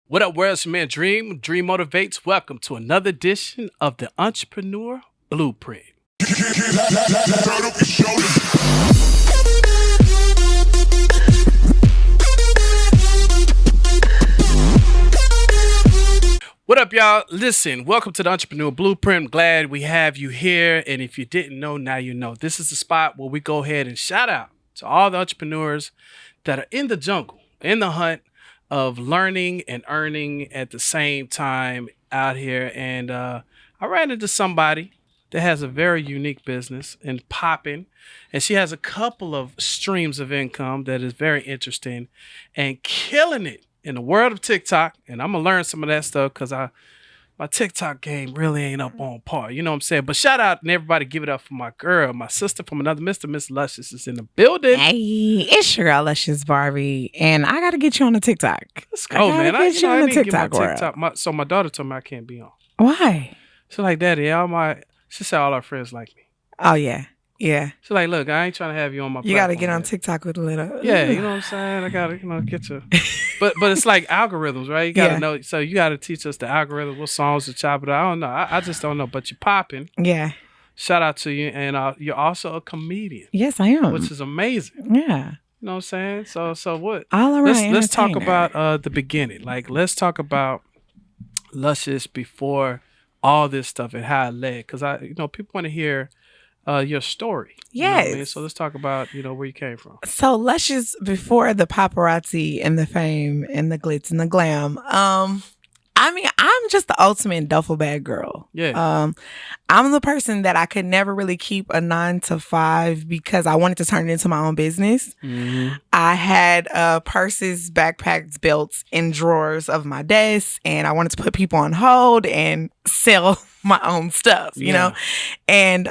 What up, world? It's your man Dream. Dream motivates. Welcome to another edition of the Entrepreneur Blueprint. What up, y'all? Listen, welcome to the Entrepreneur Blueprint. Glad we have you here. And if you didn't know, now you know. This is the spot where we go ahead and shout out to all the entrepreneurs that are in the jungle, in the hunt of learning and earning at the same time out here. And I ran into somebody that has a very unique business and popping. And she has a couple of streams of income that is very interesting and killing it in the world of TikTok. And I'm going to learn some of that stuff because my TikTok game really ain't up on par. You know what I'm saying? But shout out and everybody give it up for my girl, my sister from another Mr. Miss Luscious is in the building. Hey, it's your girl, Luscious Barbie. And I got to get you on the TikTok. Let's go, man. I get you on the TikTok world. So my daughter told me I can't be on. Why? She's like, Daddy, she said all our friends like me. Oh, yeah. Yeah. She's like, look, I ain't trying to have you on my platform. You got to get on TikTok with a little. Yeah, you know what I'm saying? I got to, get you. But it's like algorithms, right? You got to know. So you got to teach us the algorithm, what songs to chop it. I don't know. I just don't know. But you're popping. Yeah. Shout out to you. And you're also a comedian. Yes, I am. Which is amazing. Yeah. You know what I'm saying? So what? All around. Let's talk about the beginning. Like, let's talk about Luscious before all this stuff and how it led. Because people want to hear your story. Yes. You know what I mean? So let's talk about, where you came from. So Luscious, before the paparazzi and the fame and the glitz and the glam, I'm just the ultimate duffel bag girl. Yeah. I'm the person that I could never really keep a 9-to-5 because I wanted to turn it into my own business. Mm-hmm. I had purses, backpacks, belts in drawers of my desk, and I wanted to put people on hold and sell my own stuff, you know? And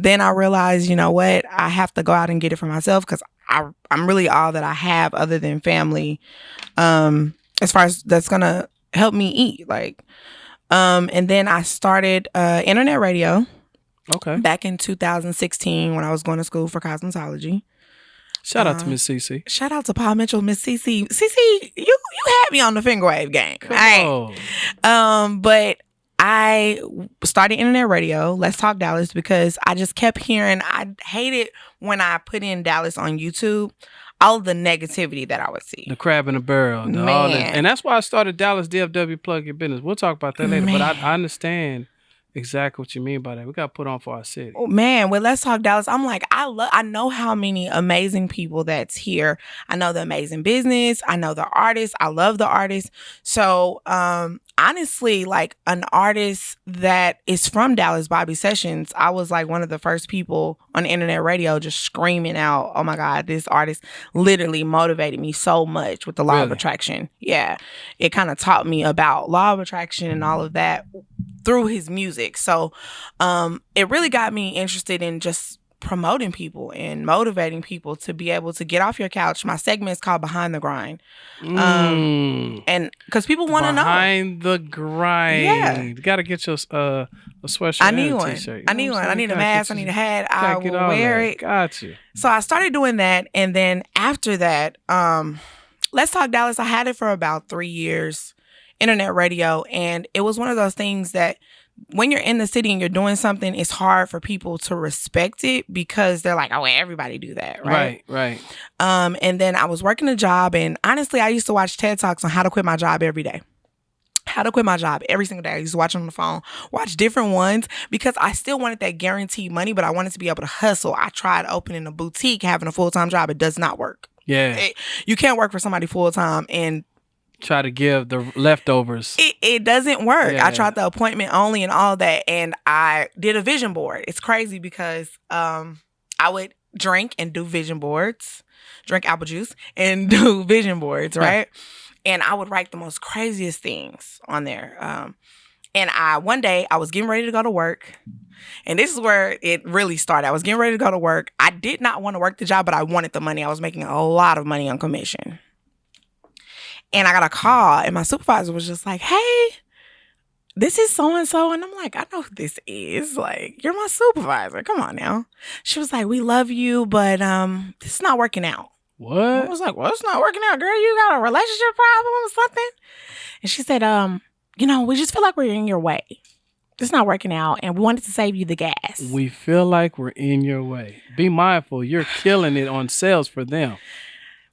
then I realized, you know what? I have to go out and get it for myself because I'm really all that I have other than family as far as that's going to help me eat. And then I started internet radio. Okay. Back in 2016 when I was going to school for cosmetology. Shout out to Miss CC. Shout out to Paul Mitchell, Miss CC. CC, you had me on the finger wave game. Come on. But I started internet radio, Let's Talk Dallas, because I just kept hearing, I hated when I put in Dallas on YouTube, all of the negativity that I would see. The crab in the barrel. All that. And that's why I started Dallas DFW Plug Your Business. We'll talk about that later. Man. But I understand exactly what you mean by that. We got to put on for our city. Oh, man, with Let's Talk Dallas, I'm like, I know how many amazing people that's here. I know the amazing business. I know the artists. I love the artists. So, honestly, like an artist that is from Dallas, Bobby Sessions, I was like one of the first people on internet radio just screaming out, oh my God, this artist literally motivated me so much with the law of attraction. Yeah. It kind of taught me about law of attraction and all of that through his music. So it really got me interested in just promoting people and motivating people to be able to get off your couch. My segment is called Behind the Grind. And because people want to know. Behind the Grind. Yeah. You got to get your a sweatshirt I need and a one. t-shirt. I need one. I need a mask. I need a hat. I will wear it. Got you. So I started doing that. And then after that, Let's Talk Dallas, I had it for about 3 years, internet radio. And it was one of those things that when you're in the city and you're doing something, it's hard for people to respect it because they're like, oh, everybody do that, right? Right. And then I was working a job, and honestly, I used to watch TED Talks on how to quit my job every day. How to quit my job every single day. I used to watch on the phone, watch different ones because I still wanted that guaranteed money, but I wanted to be able to hustle. I tried opening a boutique, having a full-time job. It does not work. Yeah. You can't work for somebody full-time and try to give the leftovers. It doesn't work. Yeah. I tried the appointment only and all that, and I did a vision board. It's crazy because I would drink and do vision boards, drink apple juice and do vision boards, right? And I would write the most craziest things on there. And one day I was getting ready to go to work. And this is where it really started. I was getting ready to go to work. I did not want to work the job, but I wanted the money. I was making a lot of money on commission. And I got a call, and my supervisor was just like, hey, this is so-and-so. And I'm like, I know who this is. Like, you're my supervisor. Come on now. She was like, we love you, but this is not working out. What? I was like, well, it's not working out, girl. You got a relationship problem or something? And she said, we just feel like we're in your way. It's not working out, and we wanted to save you the gas. We feel like we're in your way. Be mindful. You're killing it on sales for them.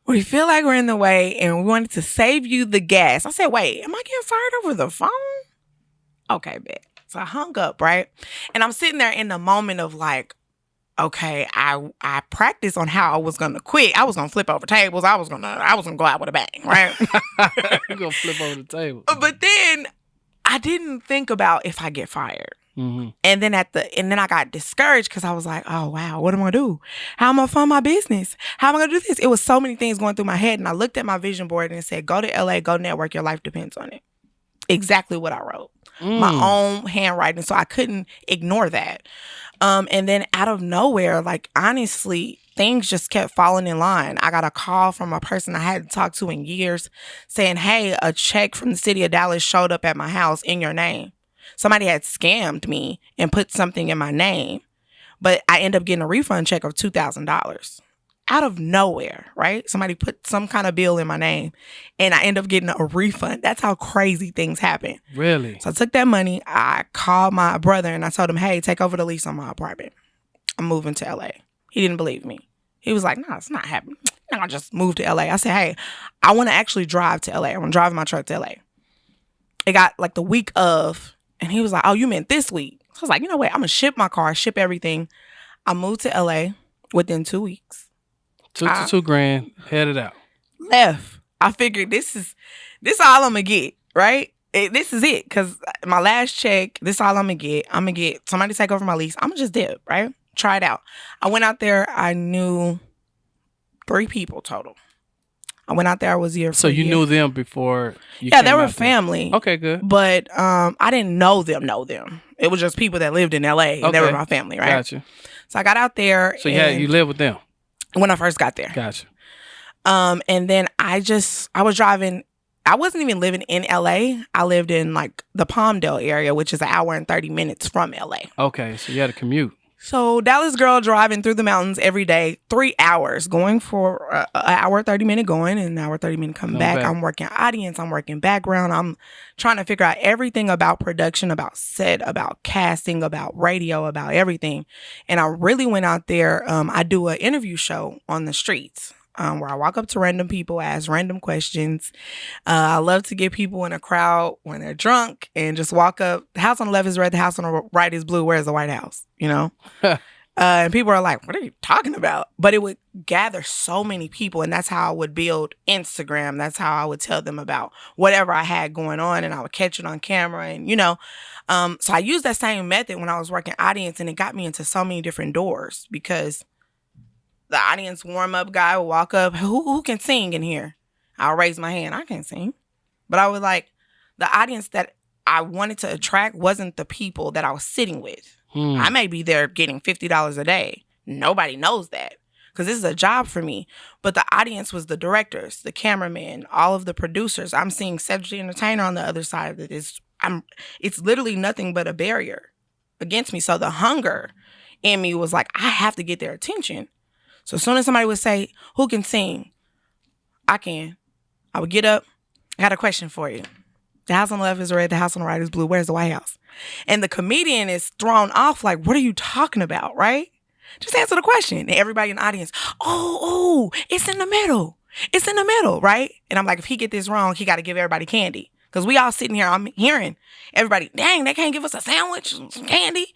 We feel like we're in the way, and we wanted to save you the gas. I said, wait, am I getting fired over the phone? Okay, bet. So I hung up, right? And I'm sitting there in the moment of like, okay, I practiced on how I was gonna quit. I was gonna flip over tables. I was gonna go out with a bang, right? You're gonna flip over the table. But then I didn't think about if I get fired. Mm-hmm. And then I got discouraged because I was like, oh wow, what am I gonna do? How am I gonna fund my business? How am I gonna do this? It was so many things going through my head, and I looked at my vision board and it said, go to LA, go network, your life depends on it. Exactly what I wrote. My own handwriting, so I couldn't ignore that. And then out of nowhere, like honestly, things just kept falling in line. I got a call from a person I hadn't talked to in years saying, hey, a check from the city of Dallas showed up at my house in your name. Somebody had scammed me and put something in my name, but I ended up getting a refund check of $2,000 out of nowhere, right? Somebody put some kind of bill in my name and I ended up getting a refund. That's how crazy things happen. Really? So I took that money. I called my brother and I told him, hey, take over the lease on my apartment. I'm moving to LA. He didn't believe me. He was like, no, it's not happening. I'll just move to LA. I said, hey, I want to actually drive to LA. I want to drive my truck to LA. It got like the week of, and he was like, oh, you meant this week. So I was like, you know what? I'm going to ship my car, ship everything. I moved to LA within 2 weeks. Took the $2,000, headed out. Left. I figured this all I'm gonna get, right? This is it, cause my last check, this all I'm gonna get. I'm gonna get somebody to take over my lease. I'm gonna just dip, right? Try it out. I went out there. I knew 3 people total. I went out there. I was here. So you knew them before? Yeah, they were family. Okay, good. But I didn't know them. It was just people that lived in LA, and they were my family, right? Gotcha. So I got out there. So you lived with them when I first got there. Gotcha. And then I was driving. I wasn't even living in LA. I lived in like the Palmdale area, which is an hour and 30 minutes from LA. Okay, so you had a commute. So Dallas girl driving through the mountains every day, 3 hours, going for an hour, 30 minute going and an hour, 30 minute coming back. I'm working audience. I'm working background. I'm trying to figure out everything about production, about set, about casting, about radio, about everything. And I really went out there. I do an interview show on the streets. Where I walk up to random people, ask random questions. I love to get people in a crowd when they're drunk and just walk up. The house on the left is red. The house on the right is blue. Where's the White House? You know? And people are like, what are you talking about? But it would gather so many people. And that's how I would build Instagram. That's how I would tell them about whatever I had going on. And I would catch it on camera. And, so I used that same method when I was working audience. And it got me into so many different doors because the audience warm-up guy will walk up. Who can sing in here? I'll raise my hand. I can't sing. But I was like, the audience that I wanted to attract wasn't the people that I was sitting with. I may be there getting $50 a day. Nobody knows that because this is a job for me. But the audience was the directors, the cameramen, all of the producers. I'm seeing Cedric the Entertainer on the other side of it. It's literally nothing but a barrier against me. So the hunger in me was like, I have to get their attention. So as soon as somebody would say, who can sing? I can. I would get up. I got a question for you. The house on the left is red. The house on the right is blue. Where's the White House? And the comedian is thrown off like, what are you talking about, right? Just answer the question. And everybody in the audience, oh, it's in the middle. It's in the middle, right? And I'm like, if he get this wrong, he got to give everybody candy. Because we all sitting here, I'm hearing everybody, dang, they can't give us a sandwich, some candy.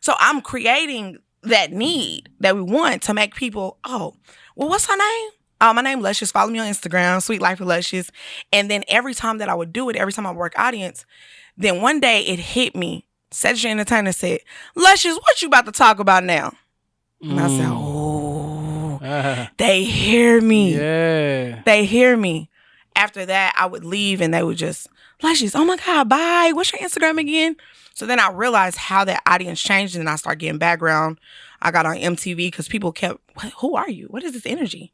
So I'm creating that need that we want to make people, oh, well, what's her name? Oh, my name Luscious. Follow me on Instagram, Sweet Life of Luscious. And then every time that I would do it, every time I work audience, then one day it hit me. Cedric the Entertainer said, Luscious, what you about to talk about now? And I said, oh, they hear me. Yeah. They hear me. After that, I would leave and they would just, Luscious, oh my God, bye. What's your Instagram again? So then I realized how that audience changed and I started getting background. I got on MTV because people kept, who are you? What is this energy?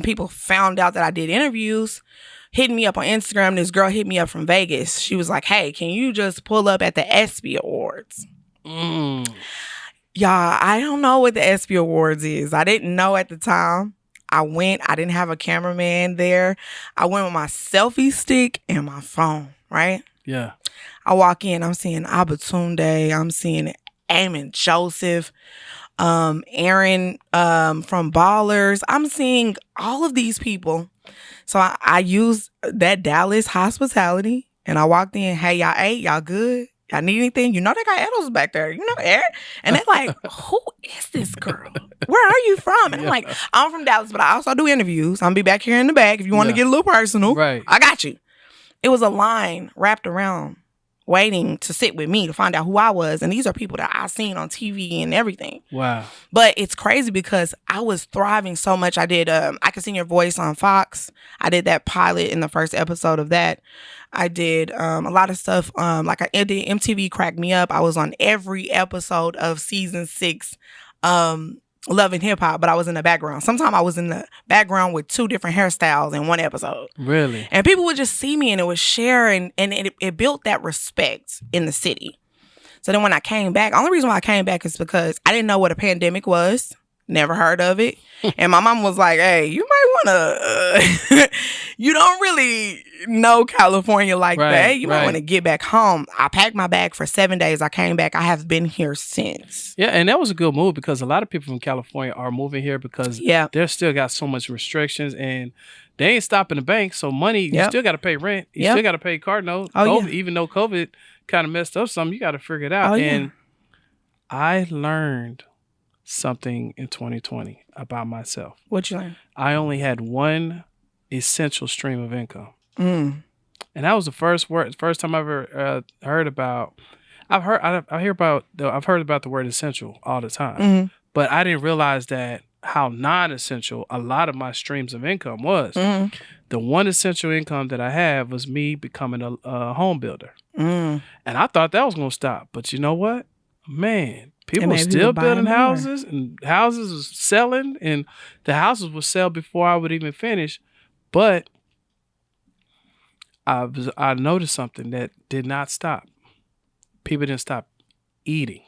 People found out that I did interviews, hitting me up on Instagram. This girl hit me up from Vegas. She was like, hey, can you just pull up at the ESPY Awards? Y'all, I don't know what the ESPY Awards is. I didn't know at the time. I went. I didn't have a cameraman there. I went with my selfie stick and my phone, right? Yeah. I walk in. I'm seeing Abatunde. I'm seeing Eamon Joseph, Aaron from Ballers. I'm seeing all of these people. So I used that Dallas hospitality, and I walked in. Hey, y'all ate? Y'all good? Y'all need anything? You know they got edibles back there. You know, Eric? And they're like, who is this girl? Where are you from? And I'm like, I'm from Dallas, but I also do interviews. I'm going to be back here in the back. If you want to get a little personal, right. I got you. It was a line wrapped around waiting to sit with me to find out who I was. And these are people that I seen on TV and everything. Wow. But it's crazy because I was thriving so much. I did I Could Sing Your Voice on Fox. I did that pilot in the first episode of that. I did a lot of stuff. Like I did MTV Cracked Me Up. I was on every episode of season 6 Love and Hip Hop, but I was in the background. Sometimes I was in the background with 2 different hairstyles in one episode. Really? And people would just see me and it would share and it built that respect in the city. So then when I came back, the only reason why I came back is because I didn't know what a pandemic was. Never heard of it. And my mom was like, hey, you might want to, you don't really know California like that. You might want to get back home. I packed my bag for 7 days. I came back. I have been here since. Yeah, and that was a good move because a lot of people from California are moving here because they're still got so much restrictions and they ain't stopping the bank. So money, you still got to pay rent. You still got to pay card note. Even though COVID kind of messed up something, you got to figure it out. And I learned something in 2020 about myself. What you learn? I only had one essential stream of income, and that was the first time I ever heard about. I've heard about the word essential all the time, but I didn't realize that how non-essential a lot of my streams of income was. The one essential income that I have was me becoming a home builder, and I thought that was gonna stop. But you know what, man. People were still building houses and houses was selling and the houses would sell before I would even finish. But I noticed something that did not stop. People didn't stop eating.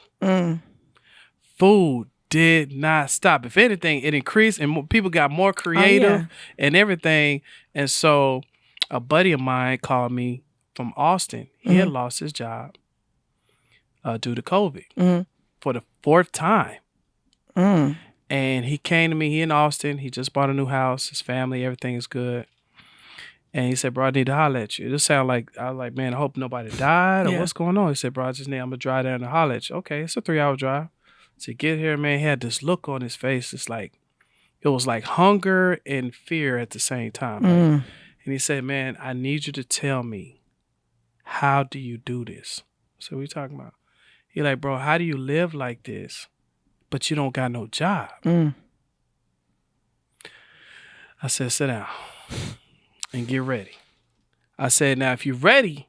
Food did not stop. If anything, it increased and people got more creative and everything. And so a buddy of mine called me from Austin. He had lost his job due to COVID. For the 4th time. And he came to me, he in Austin, he just bought a new house, his family, everything is good. And he said, bro, I need to holler at you. It just sounded like, I was like, man, I hope nobody died or what's going on? He said, bro, I'm going to drive down and holler at you. Okay, it's a 3-hour drive. So get here, man, he had this look on his face. It's like, it was like hunger and fear at the same time. Right? And he said, man, I need you to tell me, how do you do this? So what are you talking about? He like, bro, how do you live like this, but you don't got no job? I said, sit down and get ready. I said, now, if you're ready,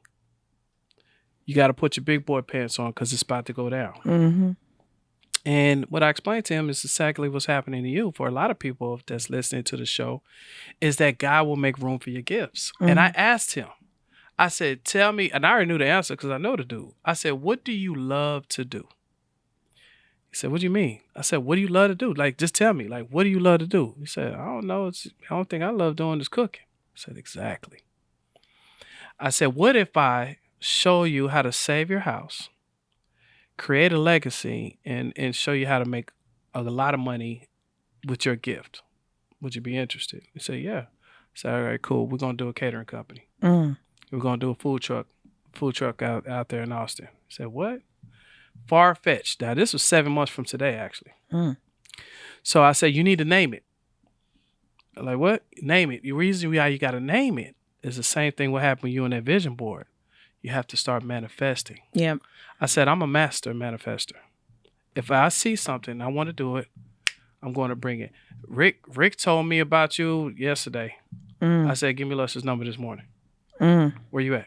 you got to put your big boy pants on because it's about to go down. And what I explained to him is exactly what's happening to you. For a lot of people that's listening to the show, is that God will make room for your gifts. And I asked him, I said, tell me, and I already knew the answer because I know the dude. I said, what do you love to do? He said, what do you mean? I said, what do you love to do? Like, just tell me, like, what do you love to do? He said, I don't know. The only thing I love doing is cooking. I said, exactly. I said, what if I show you how to save your house, create a legacy, and show you how to make a lot of money with your gift? Would you be interested? He said, yeah. I said, all right, cool. We're going to do a catering company. We're going to do a food truck out there in Austin. I said, what? Far-fetched. Now, this was 7 months from today, actually. So I said, you need to name it. I'm like, what? Name it. The reason why you got to name it is the same thing what happened with you on that vision board. You have to start manifesting. Yeah. I said, I'm a master manifester. If I see something, I want to do it, I'm going to bring it. Rick told me about you yesterday. I said, give me Luscious' number this morning. Where you at?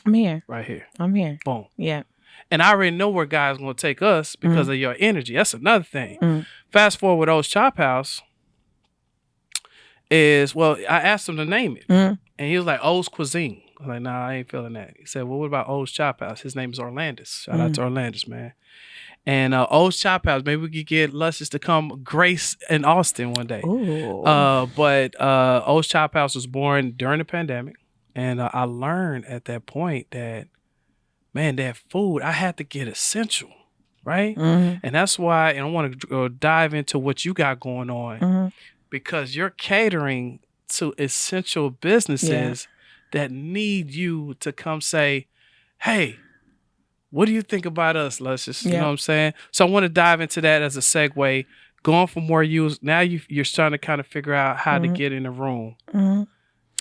I'm here. Right here. I'm here. Boom. Yeah. And I already know where God's going to take us because of your energy. That's another thing. Fast forward with O's Chop House is, well, I asked him to name it. And he was like, O's Cuisine. I was like, nah, I ain't feeling that. He said, well, what about O's Chop House? His name is Orlandis. Shout out to Orlandis, man. And O's Chop House, maybe we could get Luscious to come grace in Austin one day. Ooh. But O's Chop House was born during the pandemic. And I learned at that point that, man, that food, I had to get essential, right? And that's why, and I want to dive into what you got going on, because you're catering to essential businesses that need you to come say, hey, what do you think about us, Luscious? You know what I'm saying? So I want to dive into that as a segue, going from where you're starting to kind of figure out how to get in the room,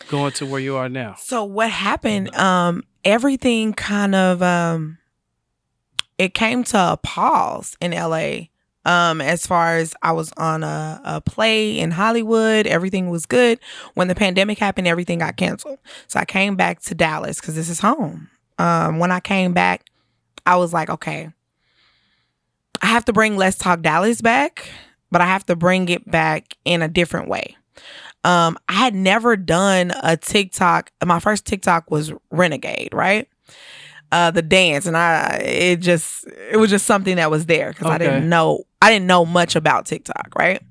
going to where you are now. So what happened, everything kind of, it came to a pause in LA. As far as I was on a play in Hollywood, everything was good. When the pandemic happened, everything got canceled. So I came back to Dallas because this is home. When I came back, I was like, okay, I have to bring Let's Talk Dallas back, but I have to bring it back in a different way. I had never done a TikTok. My first TikTok was Renegade, right? The dance, and it was just something that was there because I didn't know much about TikTok, right?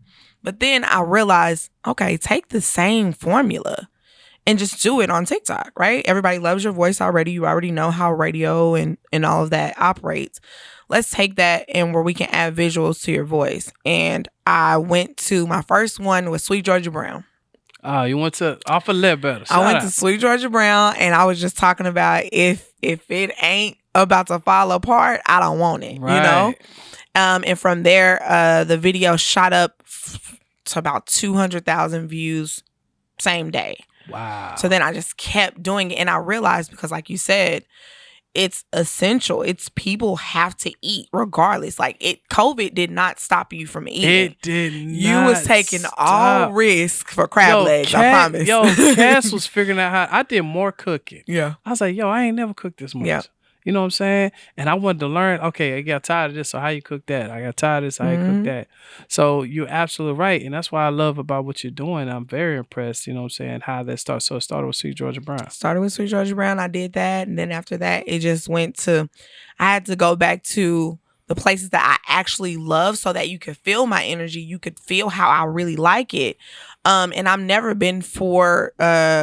But then I realized, okay, take the same formula and just do it on TikTok, right? Everybody loves your voice already. You already know how radio and all of that operates. Let's take that and where we can add visuals to your voice. And I went to, my first one was Sweet Georgia Brown. Oh, you went to Off a Lip Better. I went to Sweet Georgia Brown, and I was just talking about if it ain't about to fall apart, I don't want it, right. You know? And from there, the video shot up to about 200,000 views same day. Wow. So then I just kept doing it, and I realized, because like you said, it's essential. It's people have to eat regardless. Like COVID did not stop you from eating. It did not. You was taking all risk for crab legs, I promise. Cass was figuring out how I did more cooking. Yeah. I was like, I ain't never cooked this much. Yeah. You know what I'm saying? And I wanted to learn, okay, I got tired of this, so how you cook that? I got tired of this, how you cook that? So you're absolutely right. And that's why I love about what you're doing. I'm very impressed, you know what I'm saying, how that starts. So it started with Sweet Georgia Brown. Started with Sweet Georgia Brown. I did that. And then after that, it just went to, I had to go back to the places that I actually love so that you could feel my energy. You could feel how I really like it. And I've never been for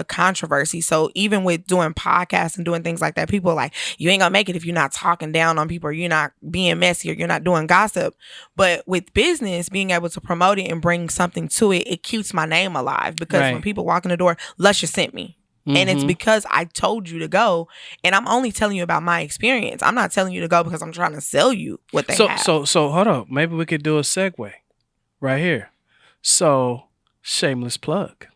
controversy. So even with doing podcasts and doing things like that, people are like, you ain't gonna make it if you're not talking down on people, or you're not being messy, or you're not doing gossip. But with business, being able to promote it and bring something to it, it keeps my name alive. Because when people walk in the door, Luscious sent me. And it's because I told you to go, and I'm only telling you about my experience. I'm not telling you to go because I'm trying to sell you what they have. So hold up. Maybe we could do a segue right here. So, shameless plug.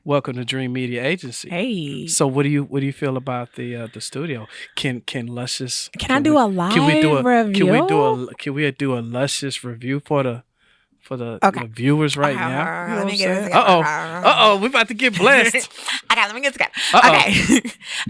Welcome to Dream Media Agency. Hey. So what do you feel about the studio? Can Luscious? Can I do a live review? Can we do a Luscious review for the okay. viewers right now? Let me get it together. Uh-oh, we about to get blessed. Okay, let me get it together. Okay.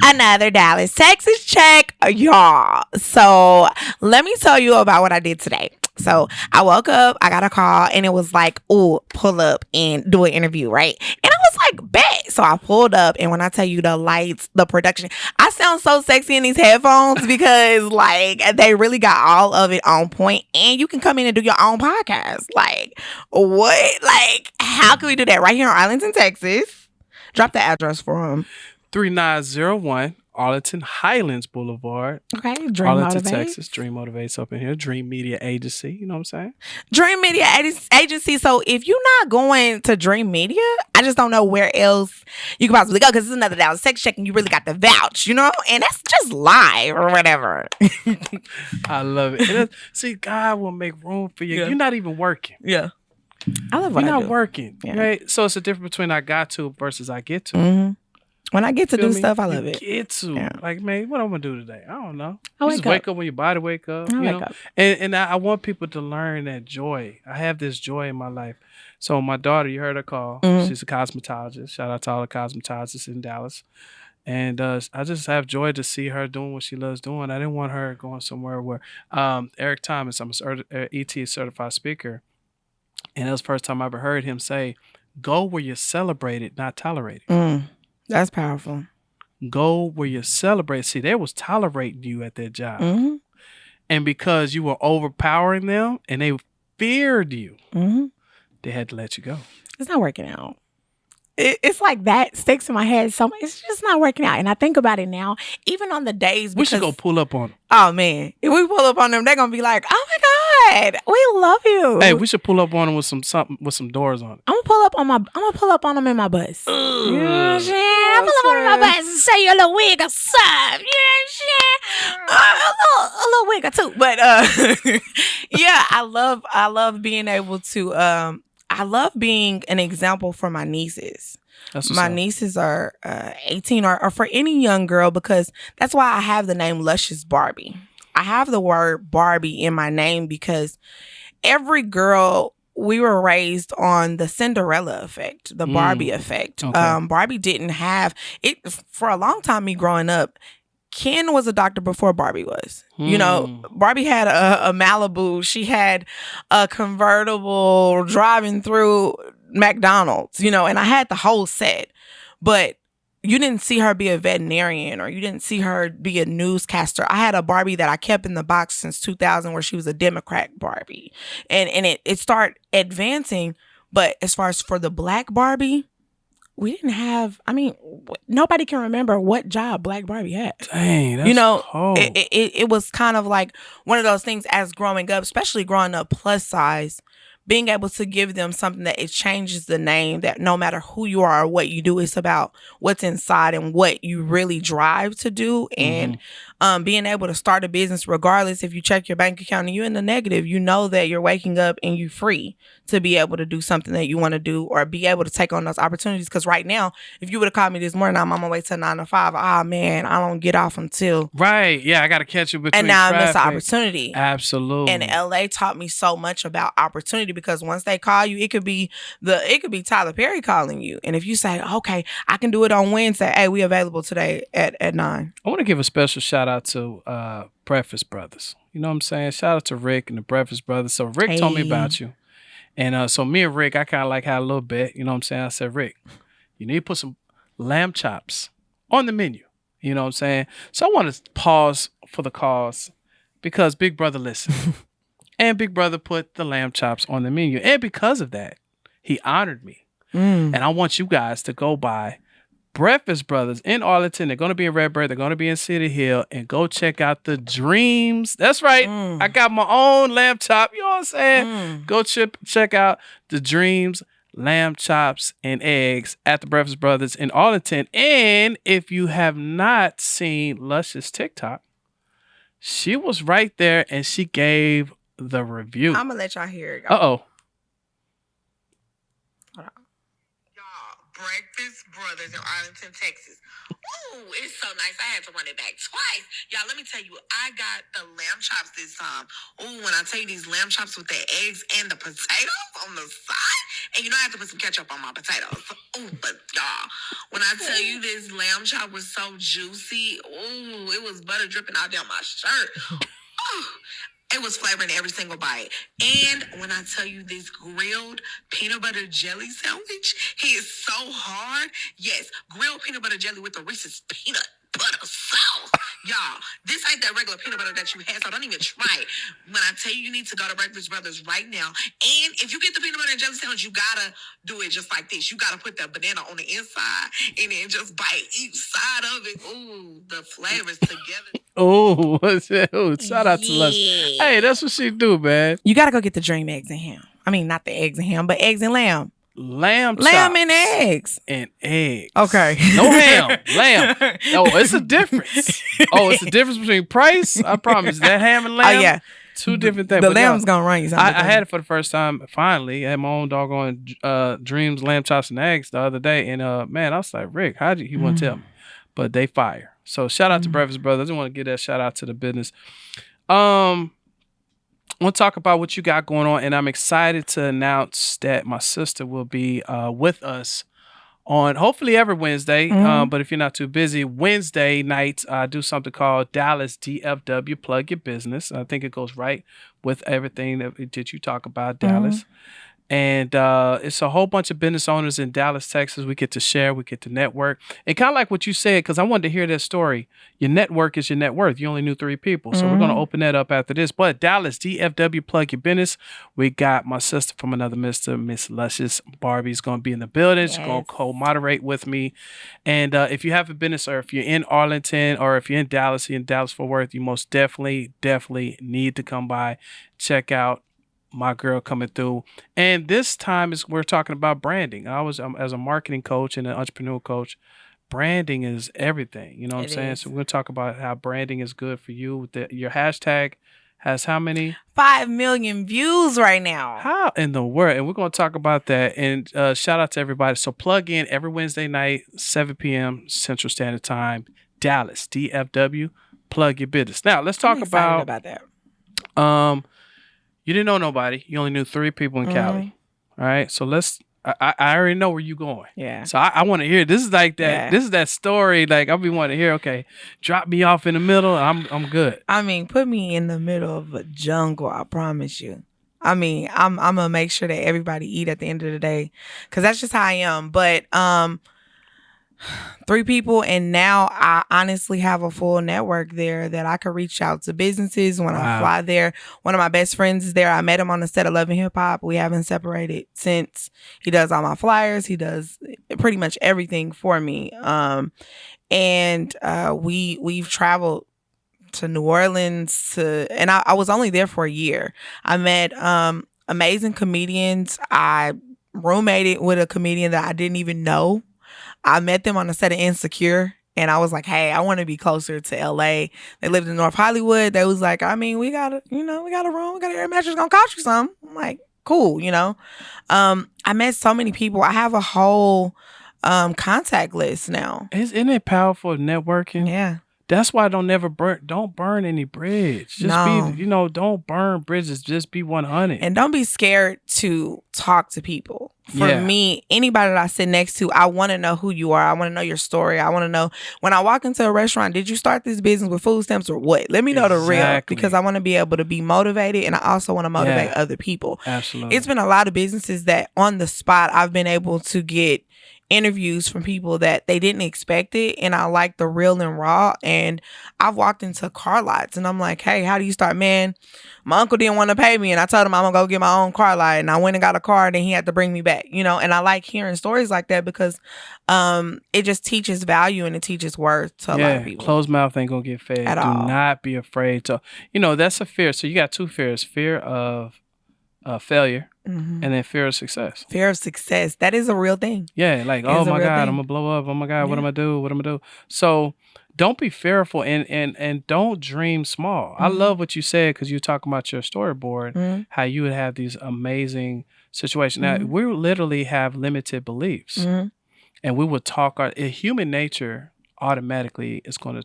Another Dallas, Texas check, y'all. So let me tell you about what I did today. So I woke up, I got a call, and it was like, ooh, pull up and do an interview, right? And I was like, bet. So I pulled up, and when I tell you the lights, the production, I sound so sexy in these headphones because like they really got all of it on point, and you can come in and do your own podcast. Like, what? Like, how can we do that right here in Arlington, Texas? Drop the address for them. 3901 Arlington Highlands Boulevard. Okay, Dream Arlington, Motivates. Texas. Dream Motivates up in here. Dream Media Agency. You know what I'm saying? Dream Media Agency. So if you're not going to Dream Media, I just don't know where else you could possibly go, because it's another Dallas Sex Check and you really got to vouch, you know? And that's just live or whatever. I love it. See, God will make room for you. Yeah. You're not even working. Yeah. I love what You're I not do. working, Yeah. right? So it's a difference between I got to versus I get to. Mm-hmm. When I get to Feel do me? stuff, I love it. Get to. Yeah. Like, man, what I'm going to do today? I don't know. I You wake just up. wake up when your body wake up. I you wake know? up. And I want people to learn that joy. I have this joy in my life. So my daughter, you heard her call. Mhm. She's a cosmetologist. Shout out to all the cosmetologists in Dallas. And I just have joy to see her doing what she loves doing. I didn't want her going somewhere where Eric Thomas, I'm a ET certified speaker. And that was the first time I ever heard him say, go where you're celebrated, not tolerated. That's powerful. go where you celebrate. See, they was tolerating you at that job. Mm-hmm. And because you were overpowering them and they feared you, Mm-hmm. they had to let you go. It's not working out. It's like that sticks in my head. So it's just not working out. And I think about it now, even on the days. We should go pull up on them. Oh, man. If we pull up on them, they're going to be like, oh, my God, we love you. Hey, we should pull up on them with some doors on it. I'm gonna pull up on them in my bus. You know what I'm saying? I'm pull up on them in my bus and say your little wig or something. You know what I'm saying? A little wig or two. But yeah, I love being able to I love being an example for my nieces. My nieces are 18 or for any young girl, because that's why I have the name Luscious Barbie. I have the word Barbie in my name because every girl, we were raised on the Cinderella effect, the Barbie effect. Okay. Barbie didn't have it for a long time. Me growing up, Ken was a doctor before Barbie was. You know, Barbie had a Malibu. She had a convertible driving through McDonald's, you know, and I had the whole set. But you didn't see her be a veterinarian, or you didn't see her be a newscaster. I had a Barbie that I kept in the box since 2000 where she was a Democrat Barbie. And it started advancing. But as far as for the Black Barbie, we didn't have, I mean, nobody can remember what job Black Barbie had. Dang, that's cold. It was kind of like one of those things as growing up, especially growing up plus size, being able to give them something that it changes the name, that no matter who you are or what you do, it's about what's inside and what you really drive to do. And being able to start a business, regardless if you check your bank account and you're in the negative, you know that you're waking up and you're free to be able to do something that you want to do, or be able to take on those opportunities. Because right now, if you would have called me this morning, I'm on my way to 9 to 5. Ah, man, I don't get off until. Right. Yeah, I got to catch you between and now traffic. I miss the opportunity. Absolutely. And LA taught me so much about opportunity, because once they call you, it could be Tyler Perry calling you. And if you say, okay, I can do it on Wednesday. Hey, we available today at 9. I want to give a special shout out to Breakfast Brothers. You know what I'm saying? Shout out to Rick and the Breakfast Brothers. So Rick told me about you. And so me and Rick, I kind of like had a little bit. You know what I'm saying? I said, Rick, you need to put some lamb chops on the menu. You know what I'm saying? So I want to pause for the cause, because Big Brother listened. And Big Brother put the lamb chops on the menu. And because of that, he honored me. And I want you guys to go by Breakfast Brothers in Arlington. They're going to be in Redbird. They're going to be in City Hill. And go check out the Dreams. That's right. I got my own lamb chop. You know what I'm saying? Go check out the Dreams lamb chops and eggs at the Breakfast Brothers in Arlington. And if you have not seen Luscious TikTok, she was right there and she gave the review. I'm going to let y'all hear it. Uh-oh. Breakfast Brothers in Arlington, Texas. Ooh, it's so nice. I had to run it back twice. Y'all, let me tell you, I got the lamb chops this time. Ooh, when I tell you these lamb chops with the eggs and the potatoes on the side, and you know I have to put some ketchup on my potatoes. Ooh, but y'all, when I tell you this lamb chop was so juicy, ooh, it was butter dripping out down my shirt. Ooh. It was flavoring every single bite. And when I tell you this grilled peanut butter jelly sandwich, it is so hard. Yes, grilled peanut butter jelly with the Reese's peanut butter sauce. Y'all, this ain't that regular peanut butter that you had, so don't even try it. When I tell you, you need to go to Breakfast Brothers right now. And if you get the peanut butter and jelly sandwich, you gotta do it just like this. You gotta put the banana on the inside and then just bite each side of it. Ooh, the flavors together. Oh, shout out to Luscious. Hey, that's what she do, man. You got to go get the Dream eggs and ham. I mean, not the eggs and ham, but eggs and lamb. Lamb and eggs. And eggs. Okay. No ham. Lamb. Oh, it's a difference. Oh, it's a difference between price. I promise. That ham and lamb. Oh, yeah. Two different things. The lamb's going to run you something. I had it for the first time, finally. I had my own doggone Dreams lamb chops and eggs the other day. And, man, I was like, Rick, how'd you? He wouldn't tell me. But they fire. So shout out to Breakfast Brothers. I want to give that shout out to the business. I want to talk about what you got going on, and I'm excited to announce that my sister will be with us on hopefully every Wednesday. But if you're not too busy, Wednesday nights I do something called Dallas DFW Plug Your Business. I think it goes right with everything that you talk about, Dallas. And it's a whole bunch of business owners in Dallas, Texas. We get to share, we get to network. And kind of like what you said, because I wanted to hear that story. Your network is your net worth. You only knew 3 people. So we're going to open that up after this. But Dallas, DFW Plug Your Business. We got my sister from another mister, Miss Luscious Barbie, is going to be in the building. She's going to co-moderate with me. And if you have a business, or if you're in Arlington, or if you're in Dallas, Fort Worth, you most definitely need to come by, check out my girl coming through. And this time we're talking about branding. I was as a marketing coach and an entrepreneur coach, branding is everything. You know what I'm saying? So we're going to talk about how branding is good for you. Your hashtag has how many? 5 million views right now. How in the world? And we're going to talk about that. And shout out to everybody. So plug in every Wednesday night, 7 p.m. Central Standard Time, Dallas, DFW, Plug Your Business. Now let's talk about that. You didn't know nobody. You only knew 3 people in Cali. All right. So I already know where you're going. Yeah. So I want to hear. This is like that. Yeah. This is that story. Like I'll be wanting to hear. Okay, drop me off in the middle. I'm good. I mean, put me in the middle of a jungle. I promise you. I mean, I'm gonna make sure that everybody eat at the end of the day, because that's just how I am. But 3 people, and now I honestly have a full network there that I could reach out to businesses when I fly there. One of my best friends is there. I met him on the set of Love and Hip Hop. We haven't separated since. He does all my flyers. He does pretty much everything for me. And we've traveled to New Orleans and I was only there for a year. I met amazing comedians. I roommated with a comedian that I didn't even know. I met them on the set of Insecure, and I was like, hey, I want to be closer to LA. They lived in North Hollywood. They was like, I mean, we got a room, we got an air mattress, gonna cost you something. I'm like, cool, I met so many people. I have a whole contact list now. Isn't it powerful networking? Yeah. That's why don't burn any bridge. Just be, don't burn bridges. Just be 100. And don't be scared to talk to people. For me, anybody that I sit next to, I want to know who you are. I want to know your story. I want to know, when I walk into a restaurant, did you start this business with food stamps or what? Let me know the real, because I want to be able to be motivated, and I also want to motivate other people. Absolutely. It's been a lot of businesses that on the spot I've been able to get interviews from people that they didn't expect it, and I like the real and raw. And I've walked into car lots and I'm like, hey, how do you start? Man, my uncle didn't want to pay me, and I told him I'm gonna go get my own car lot, and I went and got a car, and then he had to bring me back, and I like hearing stories like that, because it just teaches value and it teaches worth to a lot of people. Closed mouth ain't gonna get fed. At all. Do not be afraid to, that's a fear. So you got 2 fears: fear of failure, and then fear of success. Fear of success. That is a real thing. Yeah, like, oh my God, I'm gonna blow up. Oh my God, what am I do? What am I do? So don't be fearful, and don't dream small. I love what you said, because you're talking about your storyboard, how you would have these amazing situations. Now, we literally have limited beliefs, and we would talk human nature automatically is going to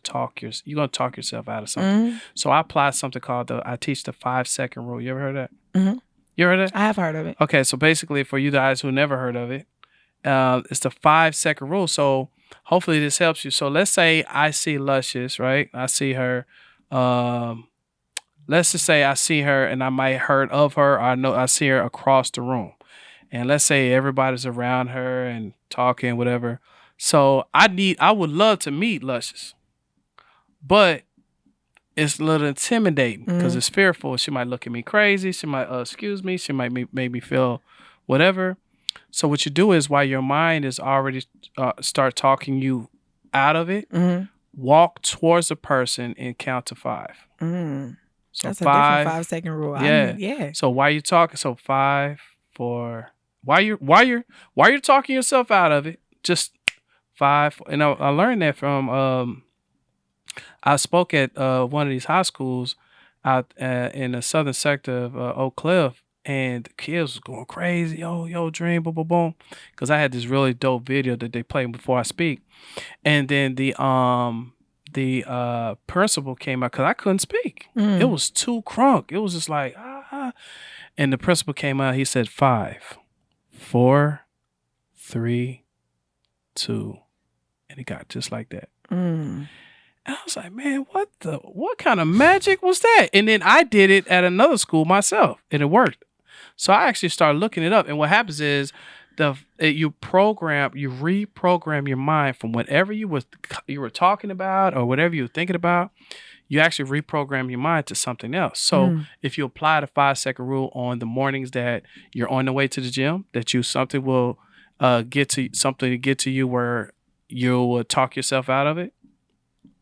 you're going to talk yourself out of something. So I apply something called I teach the 5-second rule. You ever heard of that? You heard of it? I have heard of it. Okay, so basically, for you guys who never heard of it, it's the 5-second rule. So hopefully this helps you. So let's say I see Luscious, right? I see her. Let's just say I see her, and I might heard of her, or I see her across the room. And let's say everybody's around her and talking, whatever. So I would love to meet Luscious, but it's a little intimidating because it's fearful. She might look at me crazy. She might excuse me. She might make me feel whatever. So what you do is, while your mind is already start talking you out of it, walk towards the person and count to 5. So that's 5, a different 5-second rule. Yeah. So while you're talking, 5, 4. While you're talking yourself out of it, just 5. And I learned that from I spoke at one of these high schools out in the southern sector of Oak Cliff, and the kids was going crazy. Yo, dream, boom, boom, boom. Because I had this really dope video that they played before I speak. And then the principal came out, because I couldn't speak. It was too crunk. It was just like, And the principal came out. He said 5, 4, 3, 2. And it got just like that. And I was like, man, what kind of magic was that? And then I did it at another school myself, and it worked. So I actually started looking it up. And what happens is you reprogram your mind from whatever you were talking about or whatever you were thinking about. You actually reprogram your mind to something else. So if you apply the 5-second rule on the mornings that you're on the way to the gym, that something will get to you where you will talk yourself out of it.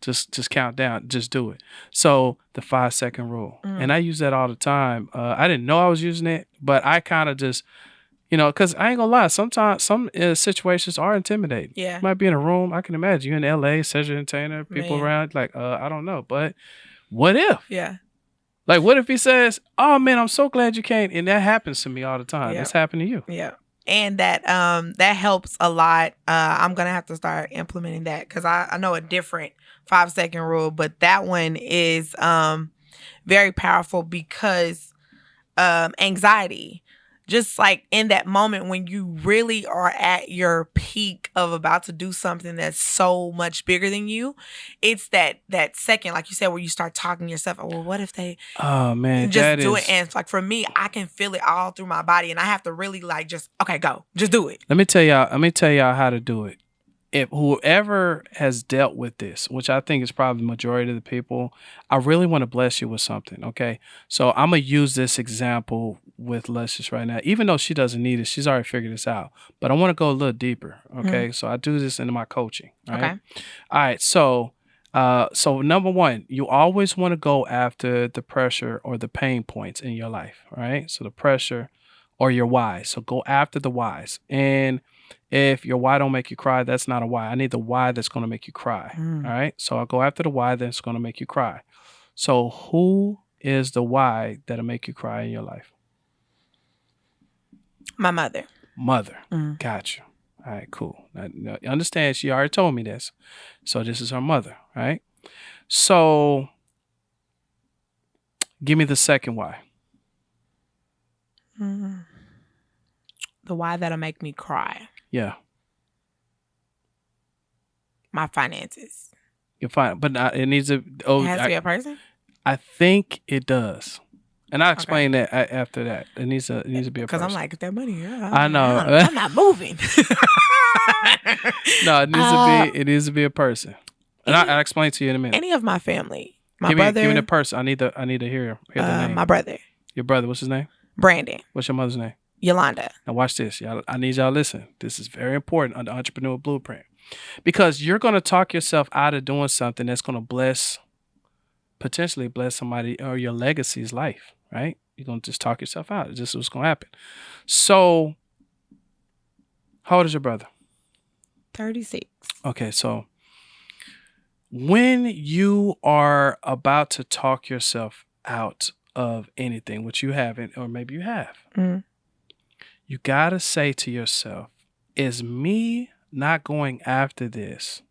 Just count down. Just do it. So the 5-second rule, and I use that all the time. I didn't know I was using it, but I kind of just, because I ain't gonna lie. Sometimes some situations are intimidating. Yeah, you might be in a room. I can imagine you in L.A., Cedric Entertainer, people around. Like, I don't know, but what if? Yeah. Like, what if he says, "Oh man, I'm so glad you came," and that happens to me all the time. Yeah. It's happened to you. Yeah. And that helps a lot. I'm gonna have to start implementing that because I know a different 5-second rule, but that one is very powerful because anxiety. Just like in that moment when you really are at your peak of about to do something that's so much bigger than you, it's that second, like you said, where you start talking to yourself, well, what if they just do it? And it's like for me, I can feel it all through my body and I have to really like go. Just do it. Let me tell y'all how to do it. If whoever has dealt with this, which I think is probably the majority of the people, I really want to bless you with something, okay? So I'm going to use this example with Luscious right now. Even though she doesn't need it, she's already figured this out. But I want to go a little deeper, okay? So I do this in my coaching, right? Okay. All right, so number one, you always want to go after the pressure or the pain points in your life, right? So the pressure or your whys. So go after the whys. And if your why don't make you cry, that's not a why. I need the why that's going to make you cry. All right. So I'll go after the why that's going to make you cry. So who is the why that'll make you cry in your life? My mother. Mother. Gotcha. All right, cool. Now, you understand, she already told me this. So this is her mother, right? So give me the second why. The why that'll make me cry. Yeah. My finances. You're fine. But it needs to... it has to be a person? I think it does. And I'll explain that after that. It needs to be a person. Because I'm like, if that money, I know. I'm not moving. No, it needs to be a person. And I'll explain to you in a minute. Any of my family. My give brother. Me the person. I need to hear the name. My brother. Your brother, what's his name? Brandon. What's your mother's name? Yolanda. Now watch this. Y'all, I need y'all to listen. This is very important on the Entrepreneur Blueprint. Because you're going to talk yourself out of doing something that's going to potentially bless somebody or your legacy's life, right? You're going to just talk yourself out. It's just what's going to happen. So, how old is your brother? 36. Okay, so when you are about to talk yourself out of anything, which you haven't, or maybe you have, you got to say to yourself, is me not going after this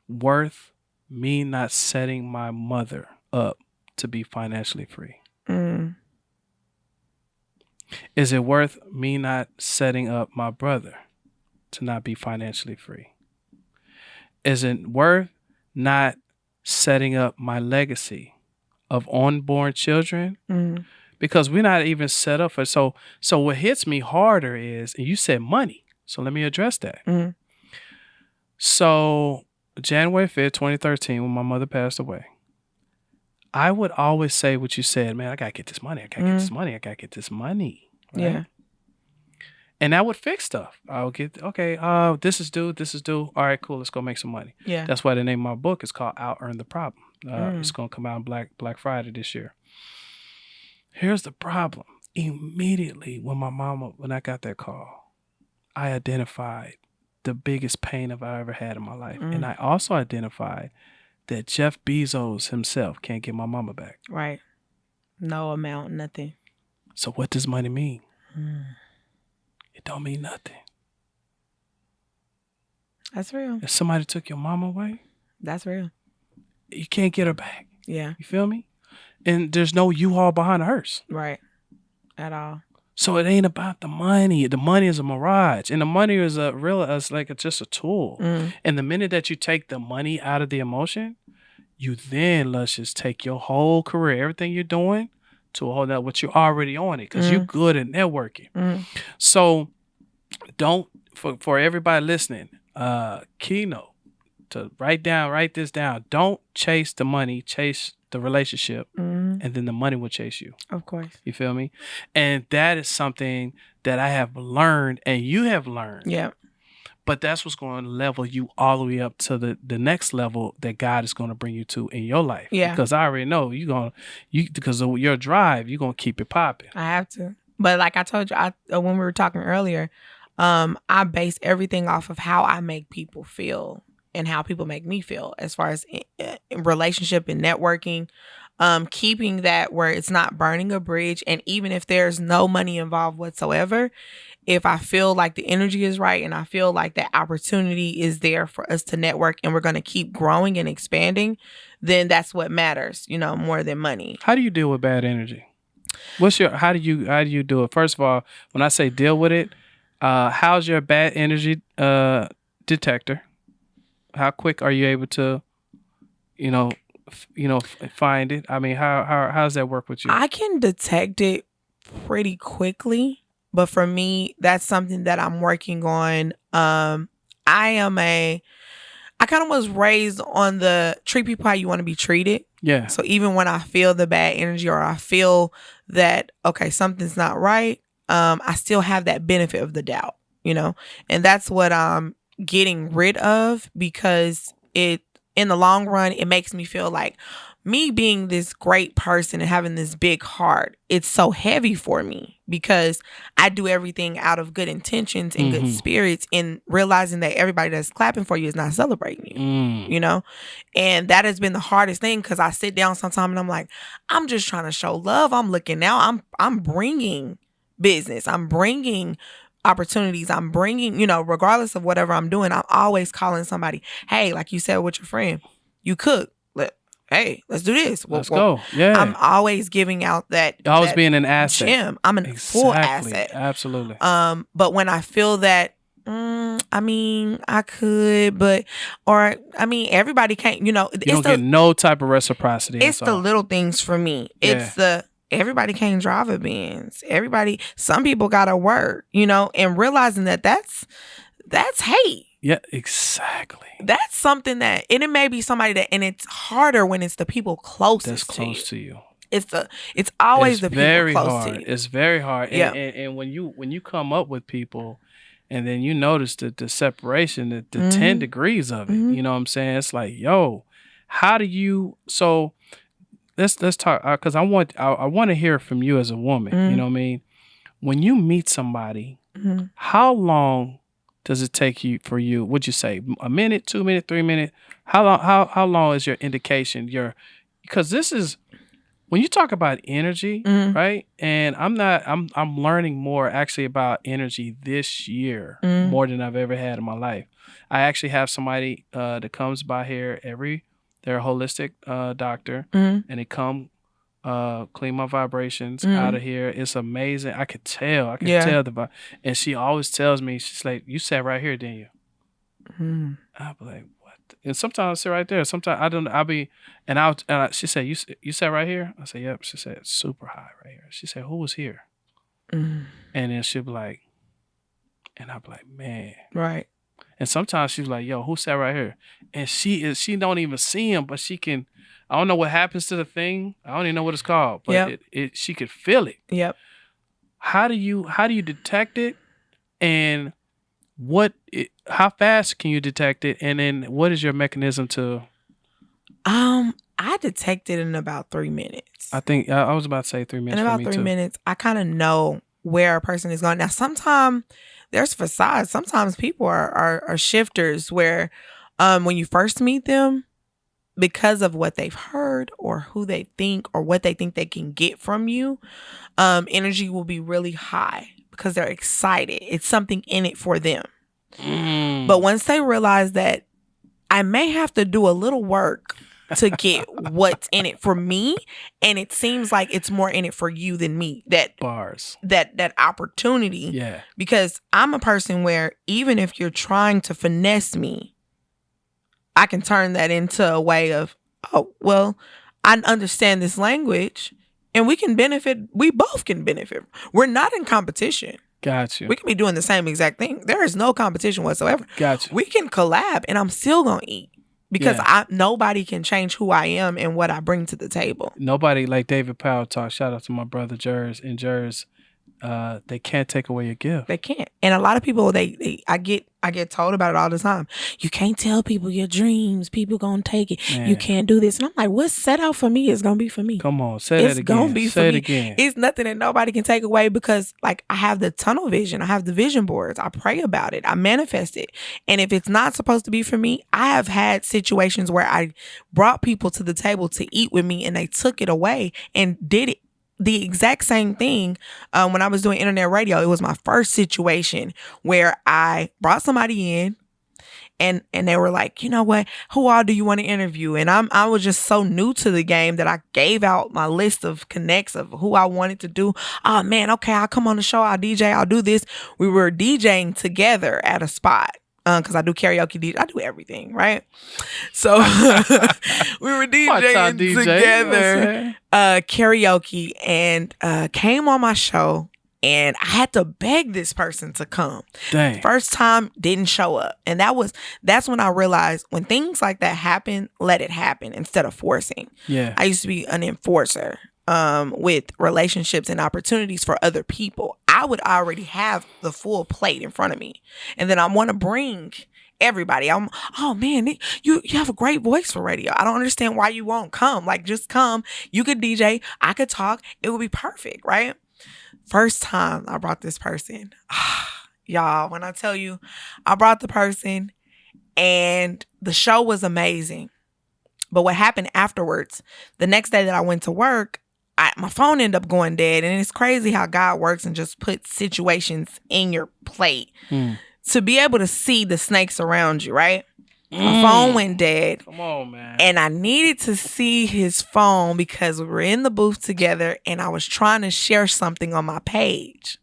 worth me not setting my mother up to be financially free? Is it worth me not setting up my brother to not be financially free? Is it worth not setting up my legacy of unborn children? Because we're not even set up for so what hits me harder is, and you said money, so let me address that. So January 5th, 2013, when my mother passed away, I would always say what you said, man, I gotta get this money. I gotta get this money. I gotta get this money. Right? Yeah. And that would fix stuff. I would get, this is due. All right, cool. Let's go make some money. Yeah. That's why the name of my book is called Out Earn the Problem. It's going to come out on Black Friday this year. Here's the problem. Immediately when I got that call, I identified the biggest pain I ever had in my life. And I also identified that Jeff Bezos himself can't get my mama back. Right. No amount, nothing. So what does money mean? It don't mean nothing. That's real. If somebody took your mama away, that's real. You can't get her back. Yeah. You feel me? And there's no U-Haul behind a hearse. Right. At all. So it ain't about the money. The money is a mirage. And the money is just a tool. And the minute that you take the money out of the emotion, you then, Luscious, take your whole career, everything you're doing, to a whole nother, what you're already on it, because you're good at networking. Mm. So don't, for everybody listening, keynote to write this down. Don't chase the money, chase the relationship, and then the money will chase you. Of course. You feel me? And that is something that I have learned and you have learned. Yeah. But that's what's going to level you all the way up to the next level that God is going to bring you to in your life. Yeah. Because I already know because of your drive, you're going to keep it popping. I have to. But like I told you, when we were talking earlier, I base everything off of how I make people feel and how people make me feel as far as in relationship and networking. Keeping that where it's not burning a bridge. And even if there's no money involved whatsoever, if I feel like the energy is right and I feel like that opportunity is there for us to network and we're going to keep growing and expanding, then that's what matters, more than money. How do you deal with bad energy? How do you do it? First of all, when I say deal with it, how's your bad energy detector? How quick are you able to, find it? I mean, how does that work with you? I can detect it pretty quickly, but for me, that's something that I'm working on. I kind of was raised on the treat people how you want to be treated. Yeah. So even when I feel the bad energy or I feel that, okay, something's not right, I still have that benefit of the doubt, and that's what I'm getting rid of, because in the long run, it makes me feel like me being this great person and having this big heart, it's so heavy for me because I do everything out of good intentions and good spirits, and realizing that everybody that's clapping for you is not celebrating you, and that has been the hardest thing, because I sit down sometimes and I'm like, I'm just trying to show love. I'm looking now. I'm bringing business. I'm bringing opportunities. I'm bringing, regardless of whatever I'm doing, I'm always calling somebody, hey, like you said with your friend, you cook. Hey, let's do this. Let's go. Yeah. I'm always giving out that. Always being an asset. Gem. I'm a full asset. Absolutely. But when I feel that, I could, but, everybody can't, you don't get no type of reciprocity. It's the little things for me. It's everybody can't drive a Benz. Some people gotta work, and realizing that that's hate. Yeah, exactly. That's something and it may be somebody and it's harder when it's the people closest to you. It's always the people close to you. It's very hard. Yeah. And when you come up with people and then you notice the separation, the 10 degrees of it, you know what I'm saying? It's like, yo, how do you, so let's talk, because I want to hear from you as a woman, you know what I mean? When you meet somebody, how long does it take for you? Would you say a minute, 2 minutes, 3 minutes? How long is your indication? Because this is when you talk about energy, right? And I'm learning more actually about energy this year, more than I've ever had in my life. I actually have somebody that comes by here they're a holistic doctor, and they come clean my vibrations out of here. It's amazing. I could tell the vibe. And she always tells me, she's like, you sat right here, didn't you? I'll be like, what? And sometimes I sit right there. Sometimes I don't. She said, you sat right here? I said, yep. She said, it's super high right here. She said, who was here? And then she'll be like, and I'll be like, man. Right. And sometimes she's like, yo, who sat right here? And she don't even see him, but she can, I don't know what happens to the thing. I don't even know what it's called, but she could feel it. Yep. How do you detect it, and how fast can you detect it, and then what is your mechanism to? I detect it in about 3 minutes. I think I was about to say 3 minutes. In about 3 minutes, I kind of know where a person is going. Now, sometimes there's facades. Sometimes people are shifters where, when you first meet them, because of what they've heard or who they think or what they think they can get from you, energy will be really high because they're excited. It's something in it for them. But once they realize that I may have to do a little work to get what's in it for me, and it seems like it's more in it for you than me, that opportunity. Yeah. Because I'm a person where even if you're trying to finesse me, I can turn that into a way of, oh, well, I understand this language. and we can benefit. We both can benefit. We're not in competition. Got you. We can be doing the same exact thing. There is no competition whatsoever. Got you. We can collab, and I'm still gonna eat because nobody can change who I am and what I bring to the table. Nobody, like David Powell talk. Shout out to my brother Jers and Jers. They can't take away your gift. They can't. And a lot of people, I get told about it all the time. You can't tell people your dreams. People gonna take it. Man. You can't do this. And I'm like, what's set out for me is gonna be for me. Come on, say that again. It's gonna be for me. Say it again. It's nothing that nobody can take away because, like, I have the tunnel vision. I have the vision boards. I pray about it. I manifest it. And if it's not supposed to be for me, I have had situations where I brought people to the table to eat with me and they took it away and did it. The exact same thing when I was doing internet radio. It was my first situation where I brought somebody in and they were like, you know what, who all do you want to interview? And I was just so new to the game that I gave out my list of connects of who I wanted to do. Oh man, okay, I'll come on the show, I'll DJ, I'll do this. We were DJing together at a spot. Because I do karaoke, DJ, I do everything, right? So we were DJing together, karaoke, and came on my show, and I had to beg this person to come. Dang. First time, didn't show up, and that's when I realized when things like that happen, let it happen instead of forcing. Yeah, I used to be an enforcer. With relationships and opportunities for other people, I would already have the full plate in front of me. And then I want to bring everybody. Oh man, you have a great voice for radio. I don't understand why you won't come. Like, just come. You could DJ. I could talk. It would be perfect, right? First time I brought this person. Y'all, when I tell you, I brought the person and the show was amazing. But what happened afterwards, the next day that I went to work, my phone ended up going dead. And it's crazy how God works and just puts situations in your plate to be able to see the snakes around you, right? My phone went dead. Come on, man. And I needed to see his phone because we were in the booth together and I was trying to share something on my page.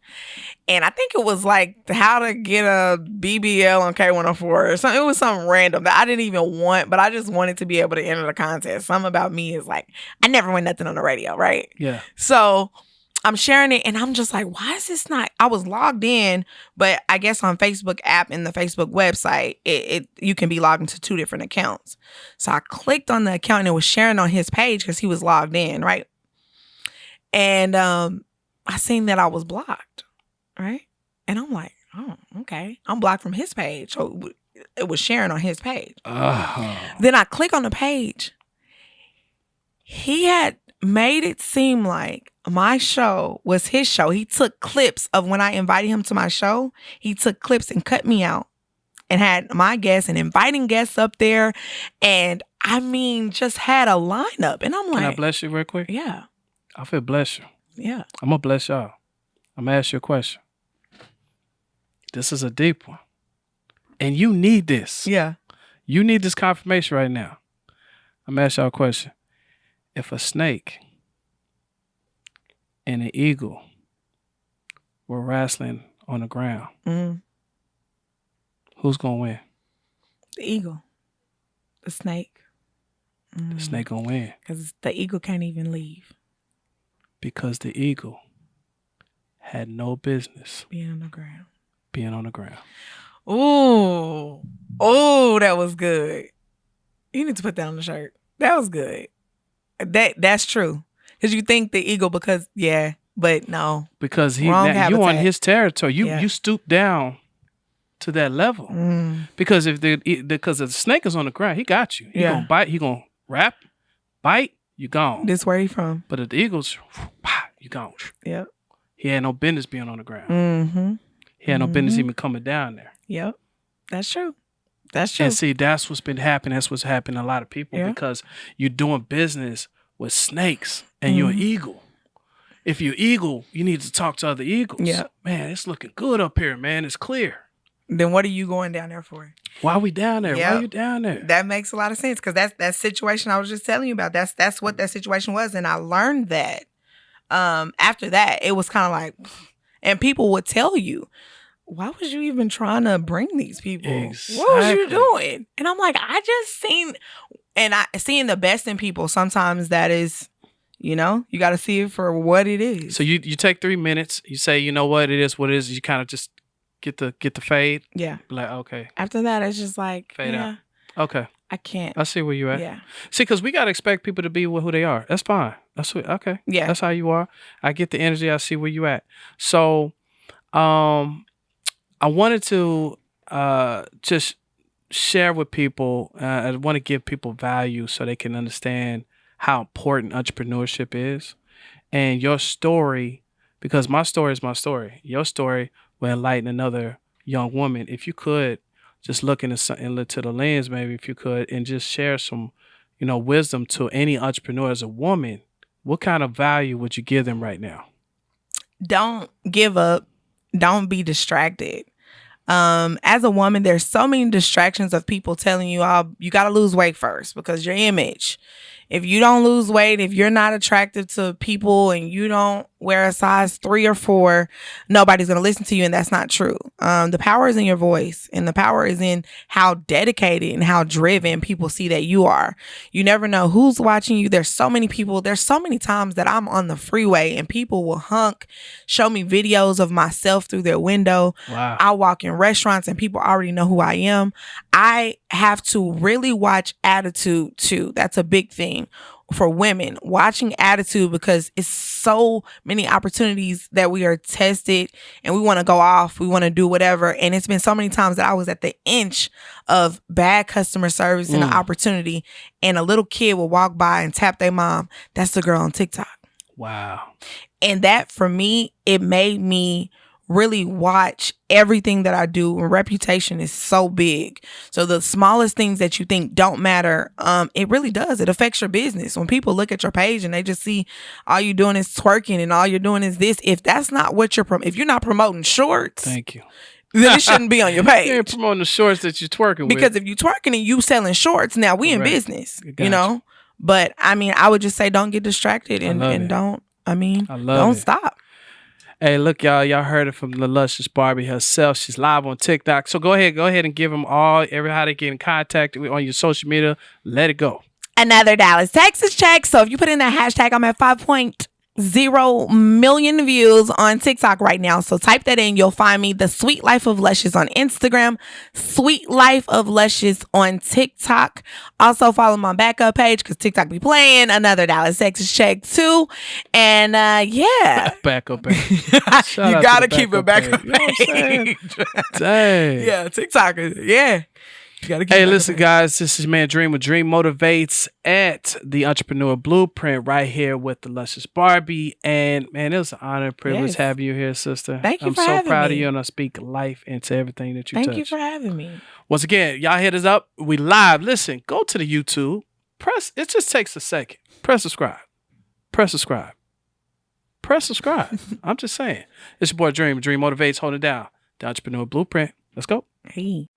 And I think it was like how to get a BBL on K104 or something. It was something random that I didn't even want, but I just wanted to be able to enter the contest. Something about me is like, I never win nothing on the radio, right? Yeah. So I'm sharing it and I'm just like, why is this not? I was logged in, but I guess on Facebook app and the Facebook website, you can be logged into 2 different accounts. So I clicked on the account and it was sharing on his page because he was logged in, right? And I seen that I was blocked. Right? And I'm like, oh, okay. I'm blocked from his page. So it was sharing on his page. Then I click on the page. He had made it seem like my show was his show. He took clips of when I invited him to my show. He took clips and cut me out and had my guests and inviting guests up there. And I mean, just had a lineup. And I'm like, can I bless you real quick? Yeah. I feel bless you. Yeah. I'm going to bless y'all. I'm going to ask you a question. This is a deep one. And you need this. Yeah. You need this confirmation right now. I'm going to ask y'all a question. If a snake and an eagle were wrestling on the ground, who's going to win? The eagle. The snake. The snake going to win. Because the eagle can't even leave. Because the eagle had no business being on the ground. Ooh. Oh, that was good. You need to put that on the shirt. That was good. That's true. Because you think the eagle but no. Because you on his territory. You stoop down to that level. Because if the snake is on the ground, he got you. He gonna bite, he gonna rap, bite, you gone. This where he from. But if the eagles, you gone. Yep. He had no business being on the ground. He had no business even coming down there. Yep. That's true. And see, that's what's been happening. That's what's happening to a lot of people because you're doing business with snakes and you're an eagle. If you're eagle, you need to talk to other eagles. Yeah. Man, it's looking good up here, man. It's clear. Then what are you going down there for? Why are we down there? Yep. Why are you down there? That makes a lot of sense because that's that situation I was just telling you about. That's what that situation was. And I learned that. After that, it was kind of like, and people would tell you, why was you even trying to bring these people? Exactly. What was you doing? And I'm like, I just seeing the best in people. Sometimes that is, You know, you got to see it for what it is. So you take 3 minutes. You say, you know what, it is what it is. You kind of just get the fade. Yeah. Like, okay. After that, it's just like, Fade yeah, out. Okay. I can't. I see where you at. Yeah. See, because we got to expect people to be who they are. That's fine. That's what, okay. Yeah. That's how you are. I get the energy. I see where you at. So I wanted to just share with people. I want to give people value so they can understand how important entrepreneurship is. And your story, because my story is my story. Your story will enlighten another young woman. If you could just look into the lens, maybe if you could, and just share some, wisdom to any entrepreneur as a woman, what kind of value would you give them right now? Don't give up. Don't be distracted. As a woman, there's so many distractions of people telling you, oh, you got to lose weight first because your image. If you don't lose weight, if you're not attractive to people and you don't wear a size 3 or 4, nobody's going to listen to you. And that's not true. The power is in your voice, and the power is in how dedicated and how driven people see that you are. You never know who's watching you. There's so many people. There's so many times that I'm on the freeway and people will show me videos of myself through their window. Wow. I walk in restaurants and people already know who I am. I have to really watch attitude too. That's a big thing for women, watching attitude, because it's so many opportunities that we are tested and we want to go off. We want to do whatever. And it's been so many times that I was at the inch of bad customer service and an opportunity, and a little kid will walk by and tap their mom. That's the girl on TikTok. Wow. And that, for me, it made me really watch everything that I do. And reputation is so big. So the smallest things that you think don't matter, it really does. It affects your business. When people look at your page and they just see all you're doing is twerking and all you're doing is this, if that's not what if you're not promoting shorts, thank you, then it shouldn't be on your page. You ain't promoting the shorts that you're twerking with. Because if you're twerking and you selling shorts, now we in business, But I mean, I would just say don't get distracted and don't stop. Hey, look, y'all heard it from the Luscious Barbie herself. She's live on TikTok. So go ahead and give them how they get in contact on your social media. Let it go. Another Dallas, Texas check. So if you put in that hashtag, I'm at 5.0 million views on TikTok right now. So type that in. You'll find me, The Sweet Life of Luscious on Instagram, Sweet Life of Luscious on TikTok. Also follow my backup page because TikTok be playing Another Dallas, Texas check too. And yeah. Backup page. You got to keep it backup page. Dang. Yeah, TikTok. Yeah. Hey, listen, guys, this is man Dream with Dream Motivates at the Entrepreneur Blueprint right here with the Luscious Barbie. And man, it was an honor and privilege having you here, sister. Thank you I'm for so having proud me. of you, and I speak life into everything that you touch. Thank you for having me. Once again, y'all hit us up. We live. Listen, go to the YouTube. It just takes a second. Press subscribe. Press subscribe. Press subscribe. I'm just saying. It's your boy Dream. Dream Motivates, hold it down. The Entrepreneur Blueprint. Let's go. Hey.